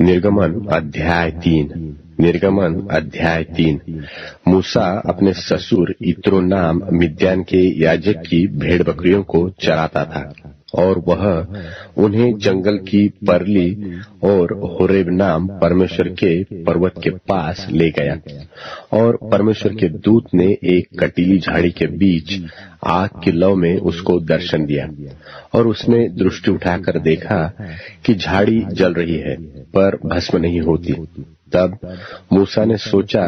निर्गमन अध्याय 3। निर्गमन अध्याय 3। मूसा अपने ससुर इत्रो नाम मिद्यान के याजक की भेड़ बकरियों को चराता था और वह उन्हें जंगल की परली और होरेब नाम परमेश्वर के पर्वत के पास ले गया। और परमेश्वर के दूत ने एक कटीली झाड़ी के बीच आग की लौ में उसको दर्शन दिया और उसने दृष्टि उठाकर देखा कि झाड़ी जल रही है पर भस्म नहीं होती। तब मूसा ने सोचा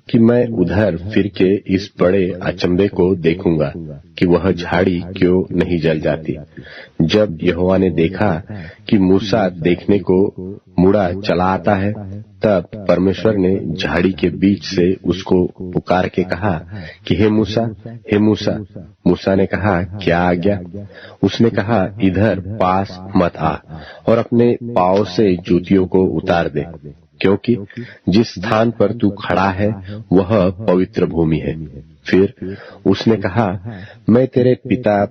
कि मैं उधर फिर के इस बड़े अचंभे को देखूंगा कि वह झाड़ी क्यों नहीं जल जाती। जब यहोवा ने देखा कि मूसा देखने को मुड़ा चला आता है, तब परमेश्वर ने झाड़ी के बीच से उसको पुकार के कहा कि हे मूसा, हे मूसा। मूसा ने कहा, क्या आज्ञा? उसने कहा, इधर पास मत आ और अपने पांव से जूतियों को उतार दे, क्योंकि जिस स्थान पर तू खड़ा है वह पवित्र भूमि है। फिर उसने कहा, मैं तेरे पिता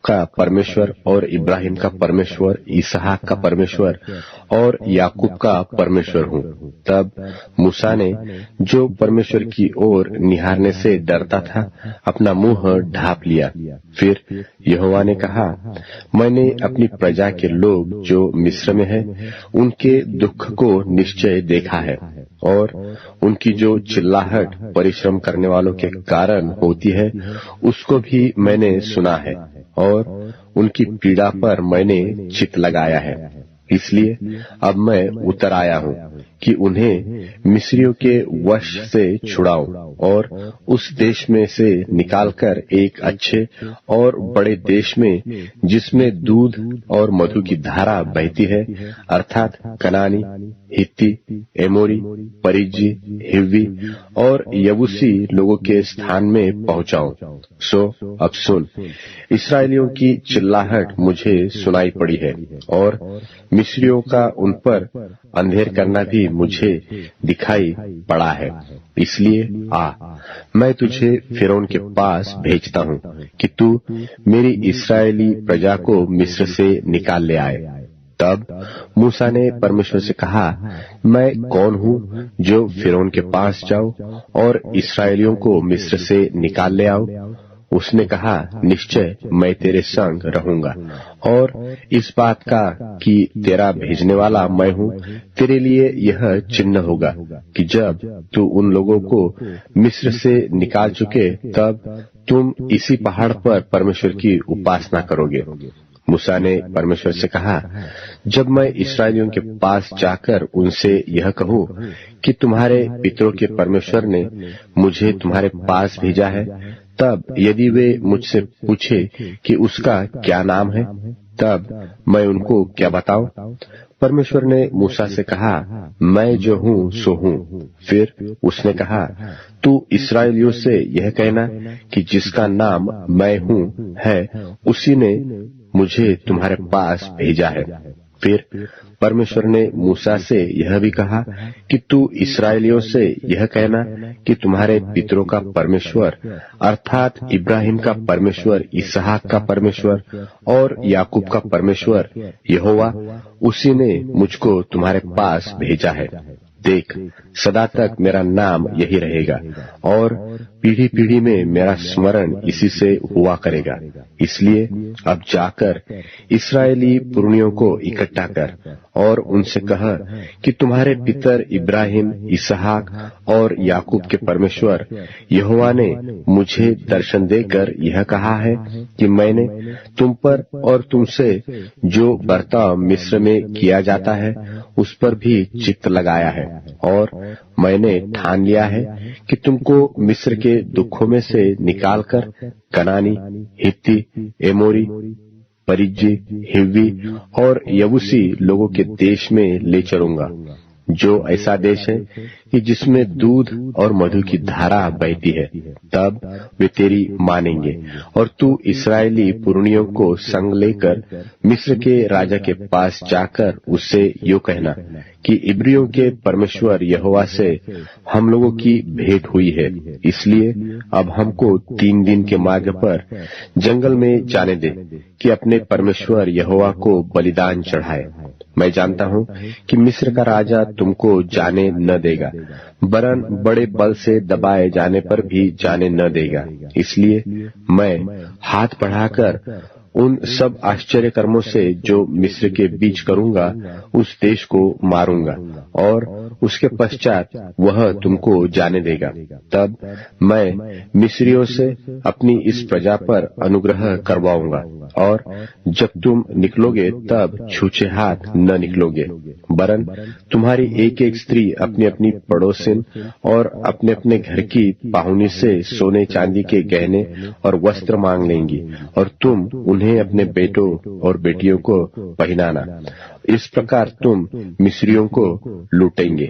का परमेश्वर और इब्राहिम का परमेश्वर, इसहाक का परमेश्वर और याकूब का परमेश्वर हूँ। तब मूसा ने, जो परमेश्वर की ओर निहारने से डरता था, अपना मुंह ढांप लिया। फिर यहोवा ने कहा, मैंने अपनी प्रजा के लोग जो मिस्र में है उनके दुख को निश्चय देखा है और उनकी जो चिल्लाहट परिश्रम करने वालों के कारण होती है उसको भी मैंने सुना है और उनकी पीड़ा पर मैंने चित्त लगाया है। इसलिए अब मैं उतर आया हूँ कि उन्हें मिस्रियों के वश से छुड़ाऊं और उस देश में से निकालकर एक अच्छे और बड़े देश में, जिसमें दूध और मधु की धारा बहती है, अर्थात कनानी, हित्ती, एमोरी, परिज्जी, हिव्वी और यबूसी लोगों के स्थान में पहुंचाऊं। सो अब सुन, इस्राएलियों की चिल्लाहट मुझे सुनाई पड़ी है और मिस्रियों का उन पर अंधेर करना भी मुझे दिखाई पड़ा है। इसलिए आ, मैं तुझे फिरौन के पास भेजता हूँ कि तू मेरी इस्राएली प्रजा को मिस्र से निकाल ले आए। तब मूसा ने परमेश्वर से कहा, मैं कौन हूँ जो फिरौन के पास जाऊं और इस्राएलियों को मिस्र से निकाल ले आऊं? उसने कहा, निश्चय मैं तेरे संग रहूंगा और इस बात का कि तेरा भेजने वाला मैं हूँ तेरे लिए यह चिन्ह होगा कि जब तू उन लोगों को मिस्र से निकाल चुके तब तुम इसी पहाड़ पर परमेश्वर की उपासना करोगे। मूसा ने परमेश्वर से कहा, जब मैं इस्राएलियों के पास जाकर उनसे यह कहूँ कि तुम्हारे पितरों के परमेश्वर ने मुझे तुम्हारे पास भेजा है, तब यदि वे मुझसे पूछे कि उसका क्या नाम है, तब मैं उनको क्या बताऊं? परमेश्वर ने मूसा से कहा, मैं जो हूँ सो हूँ। फिर उसने कहा, तू इस्राएलियों से यह कहना कि जिसका नाम मैं हूँ है, उसी ने मुझे तुम्हारे पास भेजा है। फिर परमेश्वर ने मूसा से यह भी कहा कि तू इस्राएलियों से यह कहना कि तुम्हारे पितरों का परमेश्वर, अर्थात इब्राहिम का परमेश्वर, इसहाक का परमेश्वर और याकूब का परमेश्वर यहोवा, उसी ने मुझको तुम्हारे पास भेजा है। देख, सदा तक मेरा नाम यही रहेगा और पीढ़ी पीढ़ी में मेरा स्मरण इसी से हुआ करेगा। इसलिए अब जाकर इस्राएली पुरनियों को इकट्ठा कर और उनसे कह कि तुम्हारे पितर इब्राहिम, इसहाक और याकूब के परमेश्वर यहोवा ने मुझे दर्शन देकर यह कहा है कि मैंने तुम पर और तुमसे जो बर्ताव मिस्र में किया जाता है उस पर भी चित्त लगाया है और मैंने ठान लिया है कि तुमको मिस्र के दुखों में से निकालकर कनानी, हित्ती, एमोरी, परिज्जी, हिव्वी और यबूसी लोगों के देश में ले चलूंगा, जो ऐसा देश है कि जिसमें दूध और मधु की धारा बहती है। तब वे तेरी मानेंगे और तू इस्राएली पुरनियों को संग लेकर मिस्र के राजा के पास जाकर उससे यूं कहना कि इब्रियों के परमेश्वर यहोवा से हम लोगों की भेंट हुई है, इसलिए अब हमको 3 दिन के मार्ग पर जंगल में जाने दे कि अपने परमेश्वर यहोवा को बलिदान चढ़ाए। मैं जानता हूँ कि मिस्र का राजा तुमको जाने न देगा, वरन बड़े बल से दबाए जाने पर भी जाने न देगा। इसलिए मैं हाथ बढ़ाकर उन सब आश्चर्य कर्मों से जो मिस्र के बीच करूंगा उस देश को मारूंगा, और उसके पश्चात वह तुमको जाने देगा। तब मैं मिस्रियों से अपनी इस प्रजा पर अनुग्रह करवाऊंगा, और जब तुम निकलोगे तब छूछे हाथ न निकलोगे, वरन तुम्हारी एक एक स्त्री अपनी अपनी पड़ोसिन और अपने अपने घर की पाहुनी से सोने चांदी के गहने और वस्त्र मांग लेंगी, और तुम उन्हें अपने बेटों और बेटियों को पहनाना। इस प्रकार तुम मिस्रियों को लूटेंगे।